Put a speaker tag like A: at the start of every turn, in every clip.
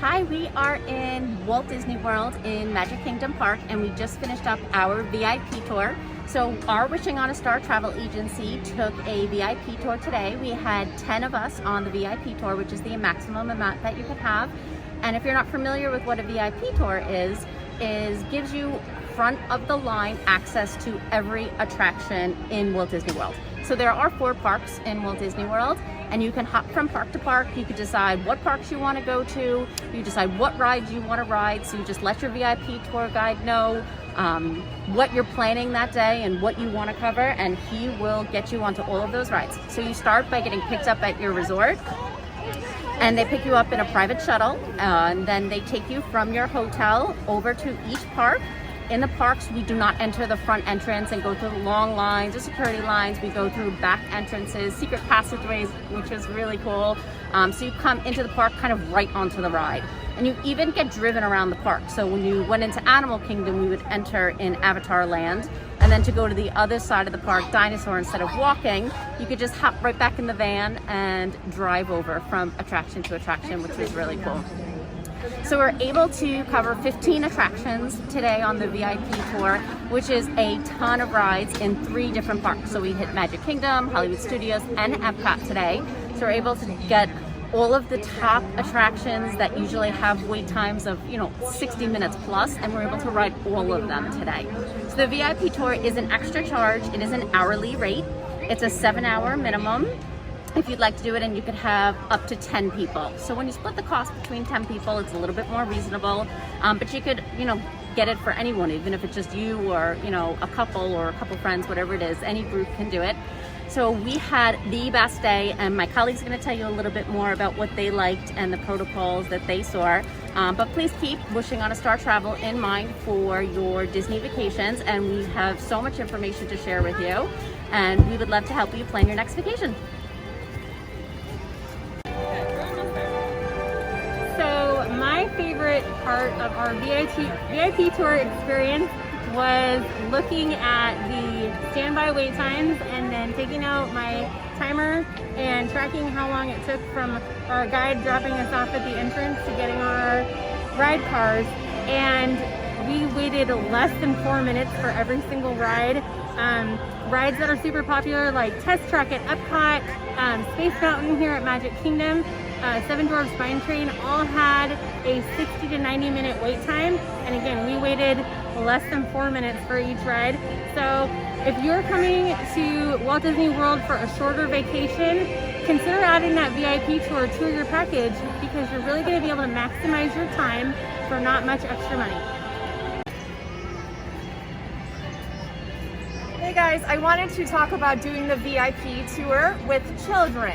A: Hi, we are in Walt Disney World in Magic Kingdom Park, and we just finished up our VIP tour. So our Wishing on a Star travel agency took a VIP tour today. We had 10 of us on the VIP tour, which is the maximum amount that you could have. And if you're not familiar with what a VIP tour is gives you front of the line access to every attraction in Walt Disney World. So there are 4 parks in Walt Disney World, and you can hop from park to park. You could decide what parks you want to go to. You decide what rides you want to ride. So you just let your VIP tour guide know what you're planning that day and what you want to cover, and he will get you onto all of those rides. So you start by getting picked up at your resort, and they pick you up in a private shuttle, and then they take you from your hotel over to each park. In the parks, we do not enter the front entrance and go through long lines or security lines. We go through back entrances, secret passageways, which is really cool. So you come into the park kind of right onto the ride. And you even get driven around the park. So when you went into Animal Kingdom, we would enter in Avatar Land. And then to go to the other side of the park, Dinosaur, instead of walking, you could just hop right back in the van and drive over from attraction to attraction, which was really cool. So we're able to cover 15 attractions today on the VIP tour, which is a ton of rides in 3 different parks. So we hit Magic Kingdom, Hollywood Studios, and Epcot today. So we're able to get all of the top attractions that usually have wait times of 60 minutes plus, and we're able to ride all of them today. So the VIP tour is an extra charge. It is an hourly rate. It's a 7-hour minimum if you'd like to do it, and you could have up to 10 people. So when you split the cost between 10 people, it's a little bit more reasonable, but you could, get it for anyone, even if it's just you or, a couple or a couple friends, whatever it is, any group can do it. So we had the best day, and my colleagues are gonna tell you a little bit more about what they liked and the protocols that they saw. But please keep Wishing on a Star travel in mind for your Disney vacations, and we have so much information to share with you, and we would love to help you plan your next vacation.
B: My favorite part of our VIP tour experience was looking at the standby wait times and then taking out my timer and tracking how long it took from our guide dropping us off at the entrance to getting our ride cars. And we waited less than 4 minutes for every single ride. Rides that are super popular like Test Track at Epcot, Space Mountain here at Magic Kingdom, Seven Dwarfs Mine Train all had a 60 to 90 minute wait time, and again we waited less than 4 minutes for each ride. So if you're coming to Walt Disney World for a shorter vacation, consider adding that VIP tour to your package, because you're really going to be able to maximize your time for not much extra money.
C: Hey guys, I wanted to talk about doing the VIP tour with children.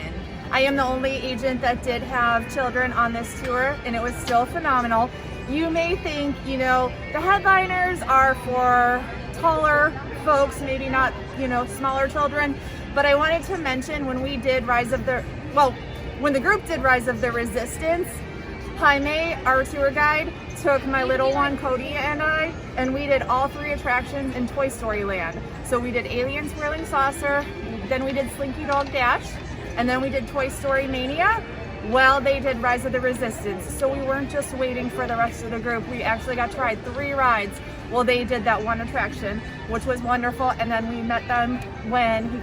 C: I am the only agent that did have children on this tour, and it was still phenomenal. You may think, the headliners are for taller folks, maybe not, smaller children, but I wanted to mention when we did when the group did Rise of the Resistance, Jaime, our tour guide, took my little one, Cody, and I, and we did all 3 attractions in Toy Story Land. So we did Alien Swirling Saucer, then we did Slinky Dog Dash, and then we did Toy Story Mania. Well, they did Rise of the Resistance. So we weren't just waiting for the rest of the group. We actually got to ride 3 rides. Well, they did that one attraction, which was wonderful. And then we met them when they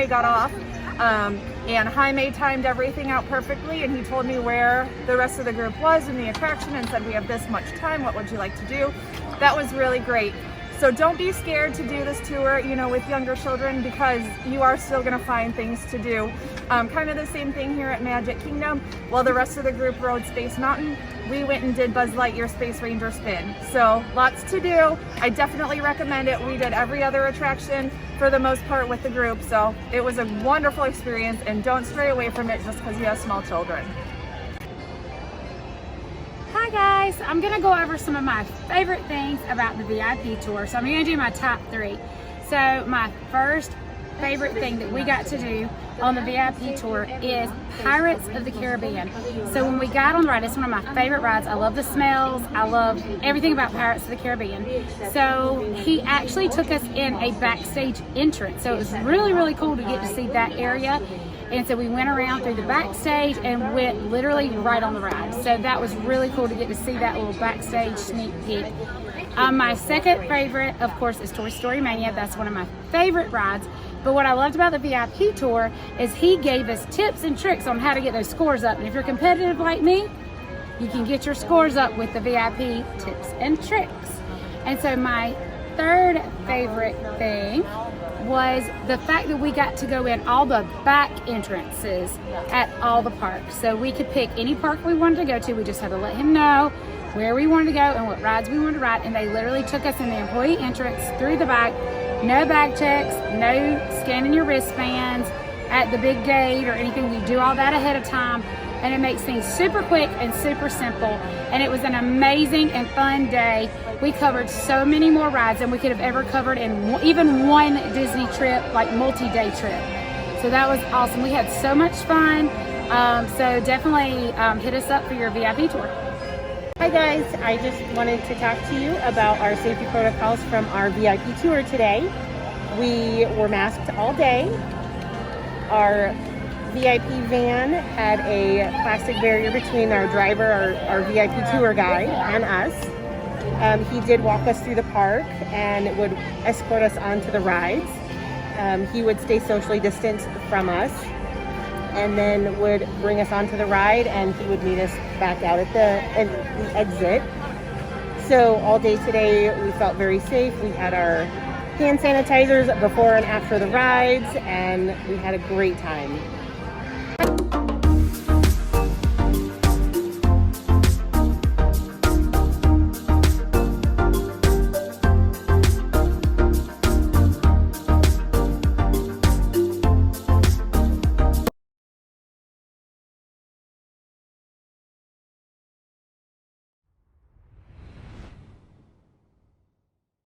C: got off. And Jaime timed everything out perfectly, and he told me where the rest of the group was in the attraction and said, we have this much time, what would you like to do? That was really great. So don't be scared to do this tour, with younger children, because you are still gonna find things to do. Kind of the same thing here at Magic Kingdom. While the rest of the group rode Space Mountain, we went and did Buzz Lightyear Space Ranger Spin. So lots to do. I definitely recommend it. We did every other attraction for the most part with the group. So it was a wonderful experience, and don't stray away from it just because you have small children.
D: Hi guys, I'm gonna go over some of my favorite things about the VIP tour. So I'm gonna do my top 3. So my first favorite thing that we got to do on the VIP tour is Pirates of the Caribbean. So when we got on the ride, it's one of my favorite rides. I love the smells. I love everything about Pirates of the Caribbean. So he actually took us in a backstage entrance. So it was really, really cool to get to see that area. And so we went around through the backstage and went literally right on the ride. So that was really cool to get to see that little backstage sneak peek. My second favorite, of course, is Toy Story Mania. That's one of my favorite rides. But what I loved about the VIP tour is he gave us tips and tricks on how to get those scores up. And if you're competitive like me, you can get your scores up with the VIP tips and tricks. And so my third favorite thing was the fact that we got to go in all the back entrances at all the parks. So we could pick any park we wanted to go to. We just had to let him know where we wanted to go and what rides we wanted to ride. And they literally took us in the employee entrance through the back. No bag checks, no scanning your wristbands at the big gate or anything. We do all that ahead of time. And it makes things super quick and super simple. And it was an amazing and fun day. We covered so many more rides than we could have ever covered in even one Disney trip, like multi-day trip. So that was awesome. We had so much fun. So definitely hit us up for your VIP tour.
B: Hi guys, I just wanted to talk to you about our safety protocols from our VIP tour today. We were masked all day. Our VIP van had a plastic barrier between our driver, our VIP tour guide, and us. He did walk us through the park and would escort us onto the rides. He would stay socially distanced from us and then would bring us onto the ride, and he would meet us back out at the exit. So all day today we felt very safe. We had our hand sanitizers before and after the rides, and we had a great time.